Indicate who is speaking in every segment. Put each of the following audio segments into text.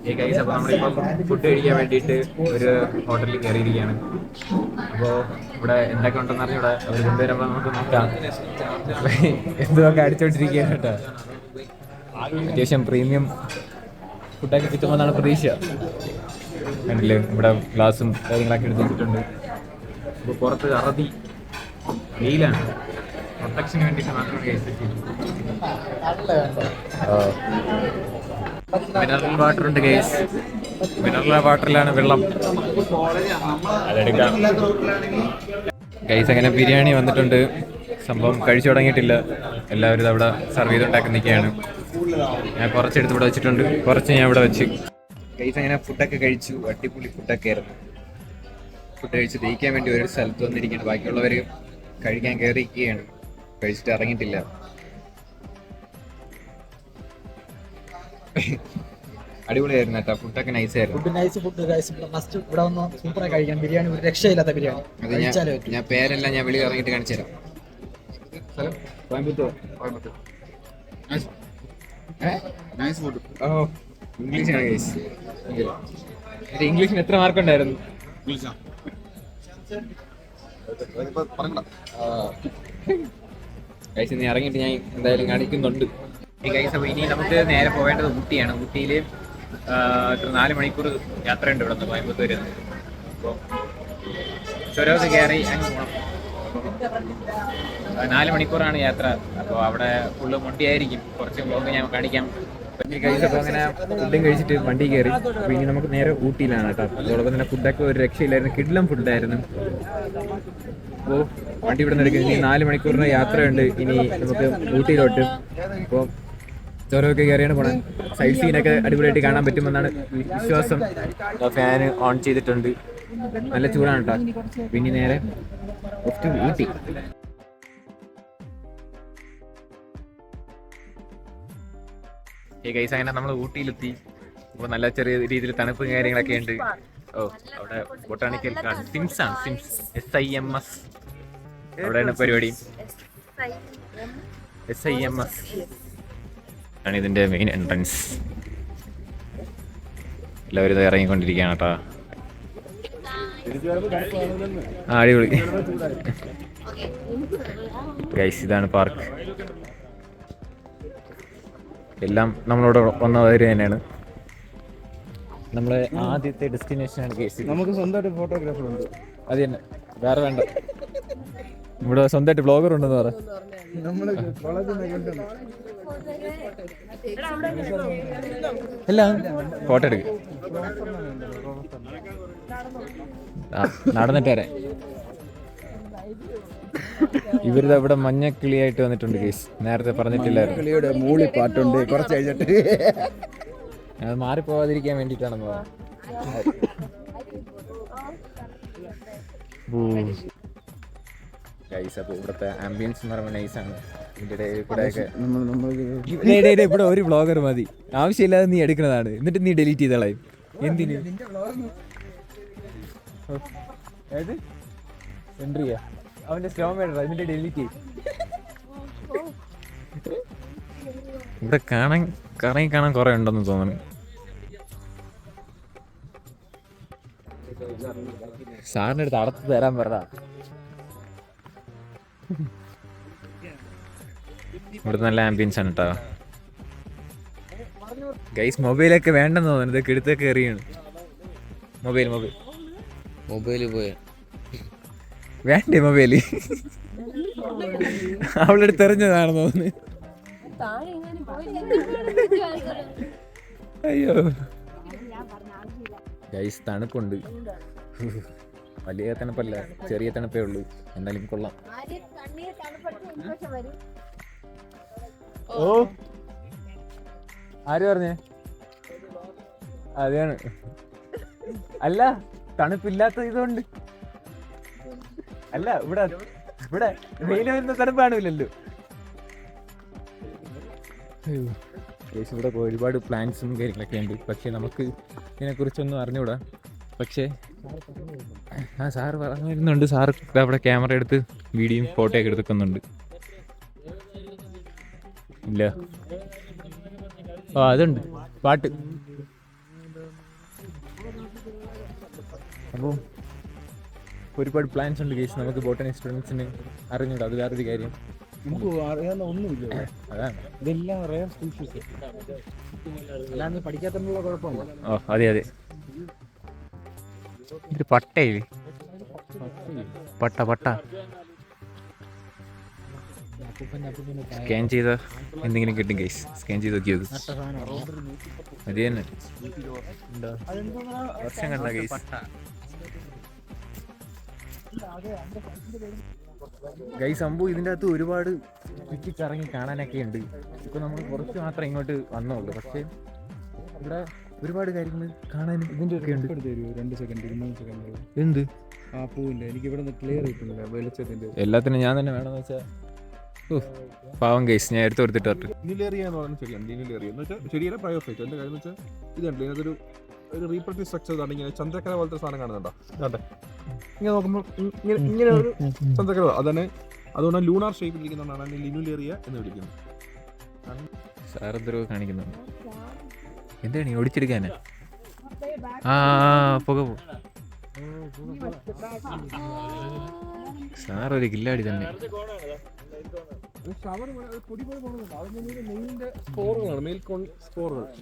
Speaker 1: ഈ കൈസ് അപ്പോൾ നമ്മളിപ്പം ഫുഡ് കഴിക്കാൻ വേണ്ടിയിട്ട് ഒരു ഹോട്ടലിൽ കയറിയിരിക്കുകയാണ്. അപ്പോൾ ഇവിടെ എന്തൊക്കെ ഉണ്ടെന്ന് അറിഞ്ഞൂടെ, അവർ കൊണ്ടുവരുമ്പോൾ നമുക്ക് നോക്കാം. എന്തൊക്കെ അടിച്ചോണ്ടിരിക്കുകയാണ് കേട്ടോ. അത്യാവശ്യം പ്രീമിയം ഫുഡൊക്കെ കിട്ടുമെന്നാണ് പ്രതീക്ഷ. കണ്ടില്ലേ, ഇവിടെ ഗ്ലാസും കാര്യങ്ങളൊക്കെ എടുത്ത് വെച്ചിട്ടുണ്ട്. അപ്പോൾ പുറത്ത് അറബി വെയിലാണ്, പ്രൊട്ടക്ഷന് വേണ്ടിയിട്ട് മാത്രം മിനറൽ വാട്ടർ ഉണ്ട് ഗൈസ്. മിനറൽ വാട്ടറിലാണ് വെള്ളം. അതെടുക്കാം ഗൈസ്. അങ്ങനെ ബിരിയാണി വന്നിട്ടുണ്ട്. സംഭവം കഴിച്ചു തുടങ്ങിയിട്ടില്ല. എല്ലാവരും അവിടെ സർവ് ചെയ്തുണ്ടാക്കി നിൽക്കുകയാണ്. ഞാൻ കുറച്ചെടുത്ത് ഇവിടെ വെച്ചിട്ടുണ്ട്, കുറച്ച് ഞാൻ ഇവിടെ വെച്ച്. ഗൈസ് അങ്ങനെ ഫുഡൊക്കെ കഴിച്ചു. അടിപൊളി ഫുഡൊക്കെ ആയിരുന്നു. ഫുഡ് കഴിച്ച് ദഹിക്കാൻ വേണ്ടി ഒരു സ്ഥലത്ത് വന്നിരിക്കുകയാണ്. ബാക്കിയുള്ളവർ കഴിക്കാൻ കയറിയിരിക്കുകയാണ്. കഴിച്ചിട്ട് ഇറങ്ങിയിട്ടില്ല. അടിപൊളിയായിരുന്നു കേട്ടോ. ഫുഡൊക്കെ നൈസായിരുന്നു.
Speaker 2: ഇവിടെ വന്ന് സൂപ്പറായി കഴിക്കാൻ. ബിരിയാണി ഒരു രക്ഷയില്ലാത്ത ബിരിയാണി.
Speaker 1: ഞാൻ പേരെല്ലാം ഞാൻ വെളിയിൽ ഇറങ്ങിയിട്ട് കാണിച്ചു തരാം. കോയമ്പത്തൂർ. ഓ, ഇംഗ്ലീഷാണ് ഗൈസ്. ഇംഗ്ലീഷിന് എത്ര മാർക്ക് ഉണ്ടായിരുന്നു? ഗൈസ് ഇനി ഇറങ്ങിയിട്ട് ഞാൻ എന്തായാലും കാണിക്കുന്നുണ്ട്. ഈ ഗൈസ് അപ്പോൾ ഇനി നമുക്ക് നേരെ പോവേണ്ടത് ഊട്ടിയാണ്. ഊട്ടിയിൽ 4 മണിക്കൂർ യാത്രയുണ്ട് ഇവിടെ നിന്ന് കോയമ്പത്തൂർ. അപ്പോൾ ചുരമൊക്കെ കയറി അങ്ങ് പോകണം. 4 മണിക്കൂറാണ് യാത്ര. അപ്പോൾ അവിടെ ഫുള്ള് മൊണ്ടിയായിരിക്കും. കുറച്ച് ബ്ലോഗ് ഞാൻ കാണിക്കാം. ഗൈസ് അപ്പോൾ അങ്ങനെ ഫുഡും കഴിച്ചിട്ട് വണ്ടി കയറി. അപ്പോൾ ഇനി നമുക്ക് നേരെ ഊട്ടിയിലാണ് കേട്ടോ. അതോടൊപ്പം തന്നെ ഫുഡൊക്കെ ഒരു രക്ഷയില്ലായിരുന്നു. കിടിലം ഫുഡായിരുന്നു. അപ്പോൾ വണ്ടി ഇവിടെ നിന്ന് എടുക്കും. ഇനി 4 മണിക്കൂറിന് യാത്രയുണ്ട് ഇനി നമുക്ക് ഊട്ടിയിലോട്ട്. അപ്പോൾ ചുരമൊക്കെ കയറിയാണ് പോണത്. സൈഡ് സീനൊക്കെ അടിപൊളിയായിട്ട് കാണാൻ പറ്റുമെന്നാണ് വിശ്വാസം. ഫാന് ഓൺ ചെയ്തിട്ടുണ്ട്. നല്ല ചൂടാണ് കേട്ടോ. പിന്നെ നേരെ ഊട്ടി. ഈ ഗൈസ് അങ്ങനെ നമ്മൾ ഊട്ടിയിലെത്തി. അപ്പോൾ നല്ല ചെറിയ രീതിയിൽ തണുപ്പും കാര്യങ്ങളൊക്കെ ഉണ്ട്. ഓ, അവിടെ ബൊട്ടാണിക്കൽ ഗാർഡൻ സിംസ് ആണ്. സിംസ് SIMS അവിടെയാണ് പരിപാടി. SIMS ആണ് ഇതിൻ്റെ മെയിൻ എൻട്രൻസ്. എല്ലാവരും ഇത് ഇറങ്ങിക്കൊണ്ടിരിക്കുകയാണ് കേട്ടോ. അടിപൊളി ഗൈസ്. ഇതാണ് പാർക്ക്. എല്ലാം നമ്മളോട് വന്നവർ തന്നെയാണ്. നമ്മളെ ആദ്യത്തെ ഡെസ്റ്റിനേഷനാണ് ഗൈസ്.
Speaker 2: നമുക്ക് സ്വന്തമായിട്ട് ഫോട്ടോഗ്രാഫർ ഉണ്ട്.
Speaker 1: അത് തന്നെ, വേറെ വേണ്ട. ഇവിടെ സ്വന്തമായിട്ട് ബ്ലോഗർ ഉണ്ടെന്ന് പറ. എല്ലാം ഫോട്ടോ എടുക്കും. നടന്നിട്ട് വരാൻ. ഇവരിത് ഇവിടെ മഞ്ഞക്കിളിയായിട്ട് വന്നിട്ടുണ്ട് കേസ്. നേരത്തെ പറഞ്ഞിട്ടില്ലായിരുന്നു.
Speaker 2: കിളിയുടെ മൂളി പാട്ടുണ്ട്. കുറച്ച് കഴിഞ്ഞിട്ട്
Speaker 1: അത് മാറിപ്പോവാതിരിക്കാൻ വേണ്ടിയിട്ടാണെന്ന് പറഞ്ഞു. അപ്പോൾ ഇവിടുത്തെ ആംബിയൻസ് എന്ന് പറയുമ്പോൾ നൈസാണ്. ഇതിൻ്റെ ഇടയിൽ കൂടെയൊക്കെ ഇവിടെ ഒരു വ്ളോഗർ മതി. ആവശ്യമില്ലാതെ നീ എടുക്കുന്നതാണ്. എന്നിട്ട് നീ ഡിലീറ്റ് ചെയ്തളയും. എന്തിന്? ഏത് എൻട്രിയാ? അവൻ്റെ സ്ലോ മേഡർ എന്നിട്ട് ഡിലീറ്റ് ചെയ്യും. ഇവിടെ കാണാൻ കുറെ ഉണ്ടെന്ന് തോന്നുന്നു. സാറിൻ്റെ അടുത്ത് അടത്ത് തരാൻ പറഞ്ഞ. ഇവിടെ നല്ല ആംബിയൻസ് ആണ് കേട്ടോ ഗൈസ്. മൊബൈലൊക്കെ വേണ്ടെന്ന് തോന്നുന്നു. ഇതൊക്കെ എടുത്തൊക്കെ എറിയാണ്. മൊബൈൽ പോയ വേണ്ടേ മൊബൈല്? അവളെടുത്ത് എറിഞ്ഞതാണെന്ന് തോന്നുന്നു. അയ്യോ ഗൈസ്, തണുപ്പുണ്ട്. വലിയ തണുപ്പല്ല, ചെറിയ തണുപ്പേ ഉള്ളൂ. എന്നാലും കൊള്ളാം. ഓ, ആര് പറഞ്ഞേ? അതാണ്. അല്ല, തണുപ്പില്ലാത്ത ഇതുകൊണ്ട് അല്ല. ഇവിടെ വെയിൽ വരുന്ന തണുപ്പ് കാണില്ലല്ലോ. ഇവിടെ ഒരുപാട് പ്ലാൻസും കാര്യങ്ങളൊക്കെ ഉണ്ട്. പക്ഷെ നമുക്ക് ഇതിനെക്കുറിച്ചൊന്നും അറിഞ്ഞുകൂടാ. പക്ഷേ സാറ് പറഞ്ഞു വരുന്നുണ്ട്. സാറ് അവിടെ ക്യാമറ എടുത്ത് വീഡിയോയും ഫോട്ടോയൊക്കെ എടുക്കുന്നുണ്ട്. ഇല്ല, അതുണ്ട് പാട്ട്. അപ്പോൾ ഒരുപാട് പ്ലാൻസ് ഉണ്ട് കേസ് നമുക്ക് ബോട്ടണി സ്റ്റുഡൻസിന് അറിഞ്ഞൂടാ, അത് വേറൊരു കാര്യം.
Speaker 2: നമുക്ക് അറിയാവുന്ന ഒന്നുമില്ല.
Speaker 1: അതാണ്
Speaker 2: ഇതെല്ലാം റെയർ സ്പീഷീസ്. അല്ലാതെ പഠിക്കാത്തതിനുള്ള കുഴപ്പമില്ല.
Speaker 1: ഓ അതെ അതെ. ഇത് പട്ടയില്ലേ, പട്ട പട്ട സ്കാൻ ചെയ്ത എന്തെങ്കിലും കിട്ടും കേസ്. സ്കാൻ ചെയ്ത് നോക്കി നോക്കും. അത് തന്നെ വർഷം കണ്ട കേസ്. ഗൈസ് സംഭവം ഇതിൻ്റെ അകത്ത് ഒരുപാട് ചുറ്റിക്കറങ്ങി കാണാനൊക്കെ ഉണ്ട്. ഇപ്പൊ നമ്മൾ കുറച്ച് മാത്രമേ ഇങ്ങോട്ട് വന്നുള്ളൂ, പക്ഷേ ഇവിടെ ഒരുപാട് കാര്യങ്ങൾ കാണാനും ഇതിൻ്റെ ഒക്കെ ഉണ്ട്.
Speaker 2: 2 സെക്കൻഡ് 3 സെക്കൻഡ്
Speaker 1: എന്ത്
Speaker 2: ആ പൂവിന്റെ എനിക്ക് ഇവിടെ നിന്ന് ക്ലിയർ കിട്ടുന്നില്ല വെളിച്ചത്തിന്റെ.
Speaker 1: എല്ലാത്തിനും ഞാൻ തന്നെ വേണമെന്ന് വെച്ചാൽ പാവം കേസ് ഞാൻ എടുത്ത് കൊടുത്തിട്ട് പറഞ്ഞു.
Speaker 3: ലിനുലേറിയ എന്ന് പറയുന്ന ചെടിയാണ്. ലിനുലേറിയ എന്ന് വെച്ചാൽ ചെടിയുടെ പ്രയോഫൈറ്റ്. എൻ്റെ കാര്യം എന്ന് വെച്ചാൽ ഇതുണ്ട്, ഇതിനകത്തൊരു റീപ്രൊഡക്റ്റീവ് സ്ട്രക്ചർ ഇതാണ്. ഇങ്ങനെ ചന്ദ്രക്കല പോലത്തെ സാധനം കാണുന്നുണ്ടോ? അതെ, ഇങ്ങനെ നോക്കുമ്പോൾ ഇങ്ങനെ ഒരു ചന്ദ്രക്കല, അതാണ്. അതുകൊണ്ടാണ് ലൂണാർ ഷേപ്പിലിരിക്കുന്നതാണ് ലിനുലേറിയ എന്ന് വിളിക്കുന്നത്.
Speaker 1: സാറെന്തരോ കാണിക്കുന്നുണ്ട്. എന്താണ് ഒടിച്ചെടുക്കാനാ? ആ പുക പോ. സാറൊരു കില്ലാടി തന്നെ.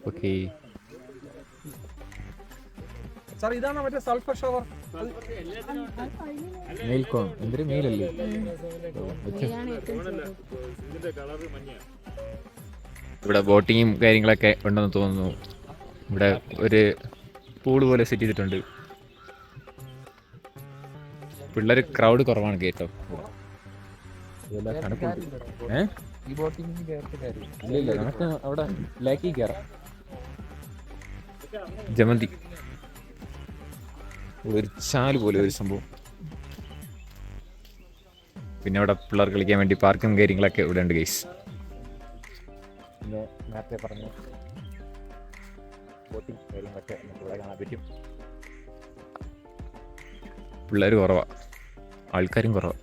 Speaker 1: ഓക്കെ
Speaker 3: സാർ ഇതാണ് മറ്റേ സൾഫർ ഷവർ.
Speaker 1: മെയിൽകോൺ എന്തൊരു മെയിലല്ലേ? ഇവിടെ ബോട്ടിങ്ങും കാര്യങ്ങളൊക്കെ ഉണ്ടെന്ന് തോന്നുന്നു. ഇവിടെ ഒരു പൂള് പോലെ സെറ്റ് ചെയ്തിട്ടുണ്ട്. പിള്ളേർ ക്രൗഡ് കുറവാണ് കേട്ടോ. ഇല്ല നമുക്ക് അവിടെ ലേക്കിൽ കയറാം. ജമന്തി ഒരു ചാല് പോലെ ഒരു സംഭവം. പിന്നെ അവിടെ പിള്ളേർ കളിക്കാൻ വേണ്ടി പാർക്കും കാര്യങ്ങളൊക്കെ ഇവിടെ ഉണ്ട് ഗൈസ്. പിന്നെ നേരത്തെ പറഞ്ഞ ബോട്ടിങ് കാര്യങ്ങളൊക്കെ നമുക്ക് ഇവിടെ കാണാൻ പറ്റും. പിള്ളേർ കുറവാണ്, ആൾക്കാരും കുറവാണ്.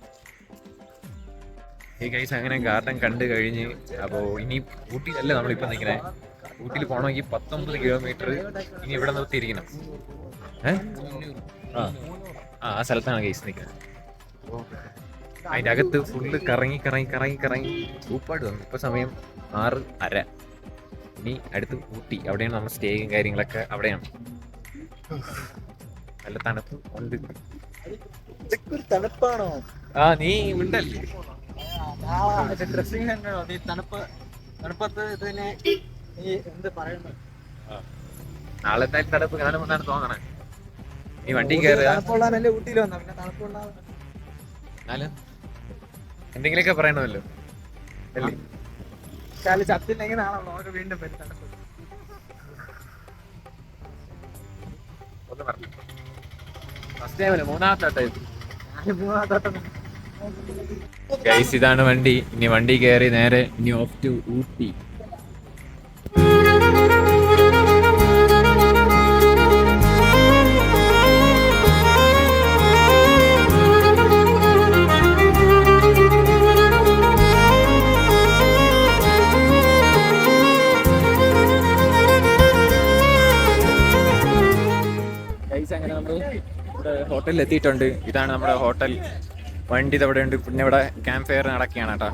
Speaker 1: ഈ ഗൈസ് അങ്ങനെ ഗാർഡൻ കണ്ടു കഴിഞ്ഞ് അപ്പോൾ ഇനി ഊട്ടിയിലല്ല നമ്മളിപ്പോൾ നിൽക്കുന്നത്. ഊട്ടിയിൽ പോകണമെങ്കിൽ 19 കിലോമീറ്റർ ഇനി ഇവിടെ നിർത്തിയിരിക്കണം. ആ സ്ഥലത്താണ് ഗൈസ് നിൽക്കുന്നത്. അതിൻ്റെ അകത്ത് ഫുള്ള് കറങ്ങി കറങ്ങി കറങ്ങി കറങ്ങി ഊപ്പാട് വന്നു. ഇപ്പോൾ സമയം 6:30. ഇനി അടുത്ത് ഊട്ടി, അവിടെയാണ് നമ്മൾ സ്റ്റേയും കാര്യങ്ങളൊക്കെ അവിടെയാണ്. നല്ല തണുപ്പ് ഉണ്ട്.
Speaker 2: തണുപ്പാണോ?
Speaker 1: ആ നീ ഉണ്ടല്ലേ
Speaker 2: ഡ്രസ്സിങ് തണുപ്പത്ത് ഇതിനെ എന്ത് പറയുന്നത്?
Speaker 1: നാളത്തെ തണുപ്പ് കാണുമെന്നാണ് തോന്നണേ. നീ വണ്ടി കയറുക,
Speaker 2: തണുപ്പുള്ളതല്ലേ ഊട്ടിയിൽ വന്ന പിന്നെ തണുപ്പുള്ള
Speaker 1: എന്തെങ്കിലുമൊക്കെ പറയണമല്ലോ അല്ലേ?
Speaker 2: ചത്തില്ലെങ്കിൽ നാളെ വ്ളോഗ് വീണ്ടും വരും. തണുപ്പ്
Speaker 1: ഒന്ന് പറഞ്ഞു ഫസ്റ്റ് ടൈമല്ലേ, മൂന്നാമത്തെ ഗൈസ്. ഇതാണ് വണ്ടി. ഇനി വണ്ടി കയറി നേരെ ഇനി ഓഫ് ടു ഊട്ടി. ഗൈസ് അങ്ങനെ നമ്മൾ ഇവിടെ ഹോട്ടലിൽ എത്തിയിട്ടുണ്ട്. ഇതാണ് നമ്മുടെ ഹോട്ടൽ. വണ്ടി ഇതവിടെ ഉണ്ട്. പിന്നെ ഇവിടെ ക്യാമ്പ് ഫയർ നടക്കുകയാണ് കേട്ടോ.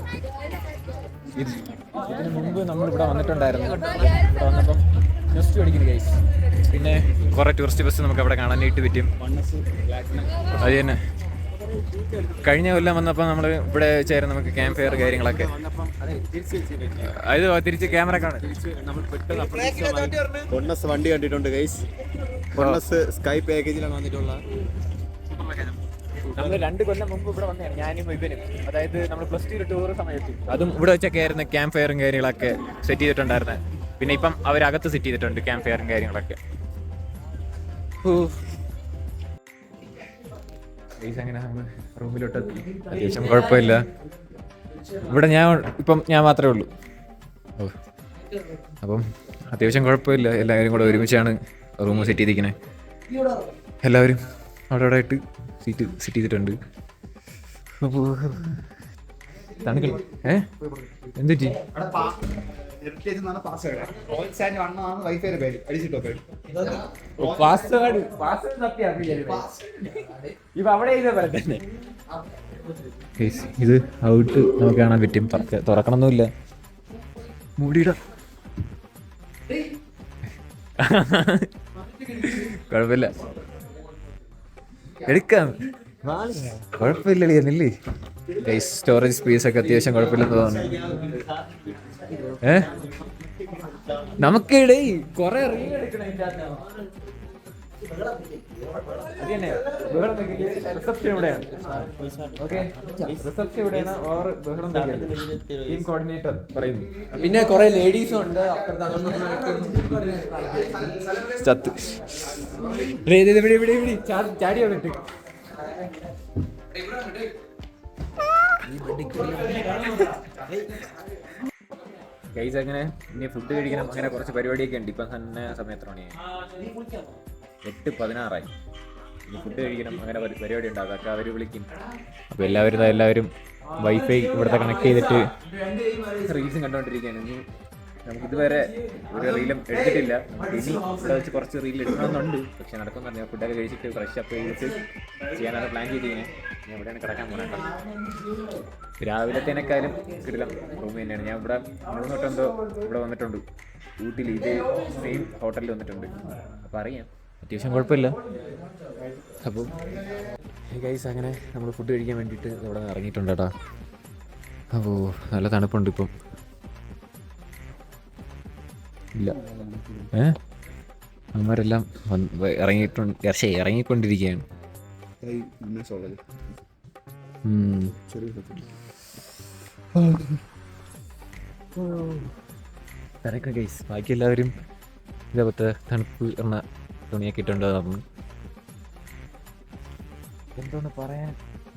Speaker 1: ഇതിന് മുമ്പ് നമ്മൾ ഇവിടെ വന്നിട്ടുണ്ടായിരുന്നു. ഇവിടെ വന്നപ്പം നെസ്റ്റ് അടിക്കുന്നു ഗൈസ്. പിന്നെ കുറേ ടൂറിസ്റ്റ് ബസ് നമുക്ക് അവിടെ കാണാനായിട്ട് പറ്റും. അത് തന്നെ കഴിഞ്ഞ കൊല്ലം വന്നപ്പോൾ നമ്മൾ ഇവിടെ വെച്ചായിരുന്നു നമുക്ക് ക്യാമ്പ് ഫയർ കാര്യങ്ങളൊക്കെ. അത് തിരിച്ച് ക്യാമറ കാണാം.
Speaker 4: പൊണ്ണസ് വണ്ടി കണ്ടിട്ടുണ്ട് ഗൈസ്. പൊണ്ണസ് സ്കൈ പാക്കേജിലാണ് വന്നിട്ടുള്ള.
Speaker 1: നമ്മൾ 2 കൊല്ലം മുമ്പ് ഇവിടെ വന്നതാണ് ഞാനും ഇവനും. അതായത് നമ്മൾ +2 ടൂർ സമയത്ത് അതും ഇവിടെ വെച്ചൊക്കെ ആയിരുന്നു ക്യാമ്പ് ഫയറും കാര്യങ്ങളൊക്കെ സെറ്റ് ചെയ്തിട്ടുണ്ടായിരുന്നത്. പിന്നെ ഇപ്പം അവരകത്ത് സെറ്റ് ചെയ്തിട്ടുണ്ട് ക്യാമ്പ് ഫയറും കാര്യങ്ങളൊക്കെ. അങ്ങനെ നമ്മൾ റൂമിലോട്ട് അത്യാവശ്യം കുഴപ്പമില്ല. ഇവിടെ ഞാൻ മാത്രമേ ഉള്ളൂ. അപ്പം അത്യാവശ്യം കുഴപ്പമില്ല. എല്ലാവരും കൂടെ ഒരുമിച്ചാണ് റൂം സെറ്റ് ചെയ്തിരിക്കുന്നത്. എല്ലാവരും അവിടെ ആയിട്ട് സീറ്റ് സെറ്റ് ചെയ്തിട്ടുണ്ട്. തണുക്കൾ എന്തുറ്റി
Speaker 4: ഹെറിറ്റേജ് എന്നാണ് പാസ്വേഡ്. റോയൽ സാൻഡ് വണ്ണമാണ് വൈഫൈയുടെ പേര്. അടിച്ചിട്ടോ പേര്.
Speaker 1: പാസ്വേഡ് ഇപ്പൊ അവിടെ തന്നെ ഇത് ഔട്ട് നമുക്ക് കാണാൻ പറ്റും. തുറക്കണമെന്നില്ല, മൂടിയിടാം. കുഴപ്പമില്ല, എടുക്കാം, കുഴപ്പമില്ലല്ലേ എന്നില്ലേ. സ്റ്റോറേജ് സ്പേസ് ഒക്കെ അത്യാവശ്യം കുഴപ്പമില്ലെന്ന് തോന്നുന്നു. നമുക്കിടേ കൊറേ റീൽ എടുക്കണം. റിസപ്ഷൻ ഇവിടെയാണ്. ഓക്കെ, റിസപ്ഷൻ ഇവിടെയാണ്. ഓവർ ബഹളം ടീം കോർഡിനേറ്റർ പറയുന്നു. പിന്നെ കുറെ ലേഡീസും ഉണ്ട്. ചത്ത് ചാടി വന്നിട്ട് ഗൈസ് അങ്ങനെ ഇനി ഫുഡ് കഴിക്കണം. അങ്ങനെ കുറച്ച് പരിപാടിയൊക്കെ ഉണ്ട്. ഇപ്പം തന്നെ സമയം എത്ര മണിയായി? 8:16 ഇനി ഫുഡ് കഴിക്കണം. അങ്ങനെ പരിപാടി ഉണ്ട്. അതൊക്കെ അവർ വിളിക്കും. അപ്പോൾ എല്ലാവരും വൈഫൈ ഇവിടുത്തെ കണക്ട് ചെയ്തിട്ട് റീൽസും കണ്ടുകൊണ്ടിരിക്കുകയാണ്. ഇനി നമുക്ക് ഇതുവരെ ഒരു റീലും എടുത്തിട്ടില്ല. ഇനി ഇവിടെ വെച്ച് കുറച്ച് റീൽ എടുക്കണമെന്നുണ്ട്. പക്ഷെ നടക്കുന്ന പറഞ്ഞാൽ ഫുഡൊക്കെ കഴിച്ചിട്ട് ഫ്രഷ് അപ്പ് ചെയ്തിട്ട് ചെയ്യാനാണ് പ്ലാൻ ചെയ്തിരിക്കുന്നത്. ഞാൻ ഇവിടെയാണ് കിടക്കാൻ പോകുന്നത്. രാവിലത്തേനേക്കാളും കിടിലം റൂം തന്നെയാണ്. ഞാൻ ഇവിടെ 3 വട്ടം ഇവിടെ വന്നിട്ടുണ്ട്. ഊട്ടിയിൽ ഇതേ സെയിം ഹോട്ടലിൽ വന്നിട്ടുണ്ട്. അപ്പോൾ അറിയാം, അത്യാവശ്യം കുഴപ്പമില്ല. അപ്പോൾ ഗൈസ് അങ്ങനെ നമ്മൾ ഫുഡ് കഴിക്കാൻ വേണ്ടിയിട്ട് ഇവിടെ നിന്ന് ഇറങ്ങിയിട്ടുണ്ട് കേട്ടോ. അപ്പോൾ നല്ല തണുപ്പുണ്ട് ഇപ്പം. ഇല്ല അവന്മാരെല്ലാം ഇറങ്ങിക്കൊണ്ടിരിക്കുകയാണ്. തിരക്ക് ഗൈസ്. ബാക്കി എല്ലാവരും ഇതേപോലത്തെ തണുപ്പ് എണ്ണ തുണിയൊക്കെ ഇട്ടുണ്ടോ നമ്മൾ എന്തോന്ന് പറയാൻ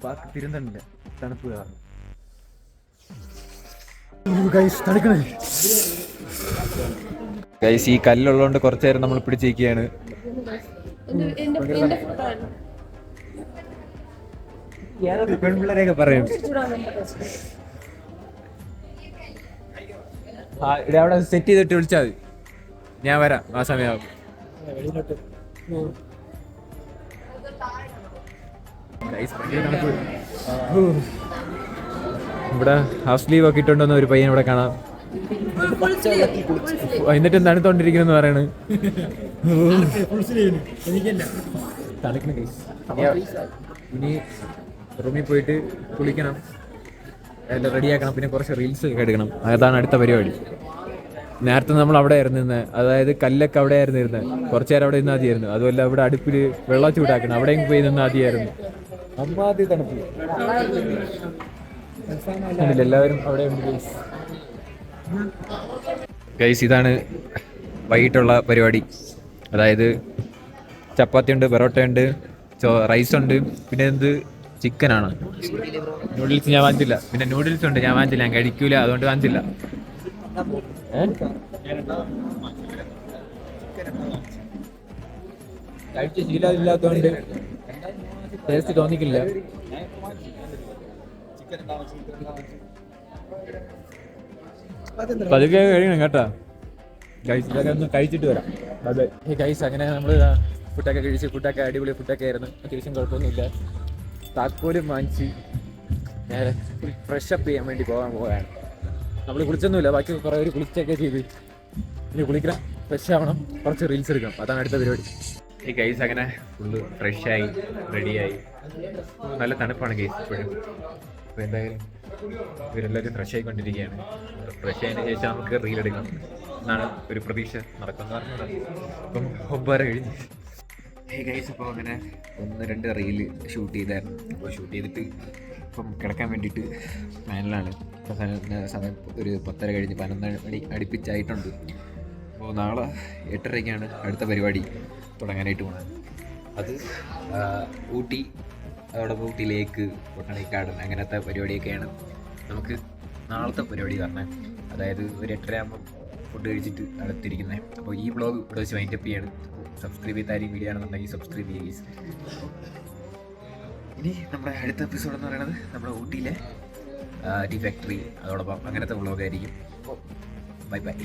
Speaker 1: ബാക്കി തിരുന്നുണ്ട്. തണുപ്പ് കാരണം ഗൈസ് ഈ കല്ലുള്ളതുകൊണ്ട് കുറച്ചു നേരം നമ്മൾ പിടിച്ചിരിക്കുകയാണ്. പെൺപിള്ളേരെയൊക്കെ പറയും അവിടെ സെറ്റ് ചെയ്തിട്ട് വിളിച്ചാൽ മതി. ഞാൻ വരാം ആ സമയമാകും. ഇവിടെ ഹാഫ് സ്ലീവ് ഒക്കെ ഇട്ടുണ്ടെന്ന് ഒരു പയ്യൻ ഇവിടെ കാണാം. എന്നിട്ട് തണുത്തോണ്ടിരിക്കുന്നു പറയണ്. ഇനി റൂമിൽ പോയിട്ട് കുളിക്കണം, എല്ലാം റെഡിയാക്കണം. പിന്നെ കുറച്ച് റീൽസ് ഒക്കെ എടുക്കണം. അതാണ് അടുത്ത പരിപാടി. നേരത്തെ നമ്മൾ അവിടെ ആയിരുന്നു ഇരുന്നത്. അതായത് കല്ലൊക്കെ അവിടെ ആയിരുന്നു ഇരുന്നത്. കുറച്ചു നേരം അവിടെ നിന്ന് ആദ്യമായിരുന്നു. അതുമല്ല ഇവിടെ അടുപ്പിൽ വെള്ളം ചൂടാക്കണം. അവിടെയും പോയി നിന്ന് ആദ്യമായിരുന്നു. അമ്മാതി തണുപ്പ്. എല്ലാവരും അവിടെ ഉണ്ട് ഗൈസ്. ഇതാണ് വൈകിട്ടുള്ള പരിപാടി. അതായത് ചപ്പാത്തി ഉണ്ട്, പൊറോട്ട ഉണ്ട്, റൈസ് ഉണ്ട്, പിന്നെ എന്ത് ചിക്കനാണ്. നൂഡിൽസ് ഞാൻ വാങ്ങിച്ചില്ല. പിന്നെ നൂഡിൽസ് ഉണ്ട്, ഞാൻ വാങ്ങിച്ചില്ല, ഞാൻ കഴിക്കൂല, അതുകൊണ്ട് വാങ്ങിച്ചില്ല. കഴിച്ച ശീലമില്ലാത്തതുകൊണ്ട് ടേസ്റ്റ് തോന്നിക്കില്ല. പതുക്കെ കഴിയണം കേട്ടാ ഗൈസ്. ഇതൊക്കെ ഒന്ന് കഴിച്ചിട്ട് വരാം. അതെ ഗൈസ് അങ്ങനെ നമ്മൾ ഫുഡൊക്കെ കഴിച്ച് ഫുഡൊക്കെ അടിപൊളി ഫുഡൊക്കെ ആയിരുന്നു. അത്യാവശ്യം കുഴപ്പമൊന്നുമില്ല. താക്കോലും വാങ്ങിച്ച് നേരെ ഫ്രഷ് അപ്പ് ചെയ്യാൻ വേണ്ടി പോകാൻ. നമ്മൾ കുളിച്ചൊന്നുമില്ല, ബാക്കി കുറേ പേര് കുളിച്ചൊക്കെ ചെയ്ത് ഇനി കുളിക്കണം, ഫ്രഷ് ആവണം, കുറച്ച് റീൽസ് എടുക്കണം. അതാണ് അടുത്ത പരിപാടി. ഈ ഗൈസ് അങ്ങനെ ഫുള്ള് ഫ്രഷായി റെഡിയായി. നല്ല തണുപ്പാണ് ഗൈസ് ഇപ്പോഴും. അപ്പോൾ എന്തായാലും ഇവരെല്ലാവരും ഫ്രഷ് ആയിക്കൊണ്ടിരിക്കുകയാണ്. ഫ്രഷ് ആയതിനു ശേഷം നമുക്ക് റീൽ എടുക്കണം എന്നാണ് ഒരു പ്രതീക്ഷ. നടക്കുന്നത് അപ്പം 9 കഴിഞ്ഞ് ഗൈസ്. അപ്പോൾ അങ്ങനെ 1-2 റീല് ഷൂട്ട് ചെയ്തായിരുന്നു. അപ്പോൾ ഷൂട്ട് ചെയ്തിട്ട് ഇപ്പം കിടക്കാൻ വേണ്ടിയിട്ട് പ്ലാനിലാണ്. സമയം ഒരു 10:30 കഴിഞ്ഞ് 11 മണി അടുപ്പിച്ചായിട്ടുണ്ട്. അപ്പോൾ നാളെ 8:30-ക്കാണ് അടുത്ത പരിപാടി തുടങ്ങാനായിട്ട് പോകുന്നത്. അത് ഊട്ടി, അവിടെ ഊട്ടി ലേക്ക്, ബൊട്ടാണിക്കൽ ഗാർഡൻ, അങ്ങനത്തെ പരിപാടിയൊക്കെയാണ് നമുക്ക് നാളത്തെ പരിപാടി പറഞ്ഞത്. അതായത് ഒരു 8:30 ആകുമ്പം ഫുഡ് കഴിച്ചിട്ട് അടുത്തിരിക്കുന്നത്. അപ്പോൾ ഈ വ്ളോഗ് ഇവിടെ വെച്ച് വൈൻഡപ്പ് ചെയ്യാണ്. സബ്സ്ക്രൈബ് ചെയ്താലും വീഡിയോ ആണെന്നുണ്ടെങ്കിൽ സബ്സ്ക്രൈബ് ചെയ്യുക. ഇനി നമ്മുടെ അടുത്ത എപ്പിസോഡ് എന്ന് പറയുന്നത് നമ്മുടെ ഊട്ടിയിലെ ടീ ഫാക്ടറി, അതോടൊപ്പം അങ്ങനത്തെ വ്ളോഗായിരിക്കും. അപ്പോൾ ബൈ ബൈ.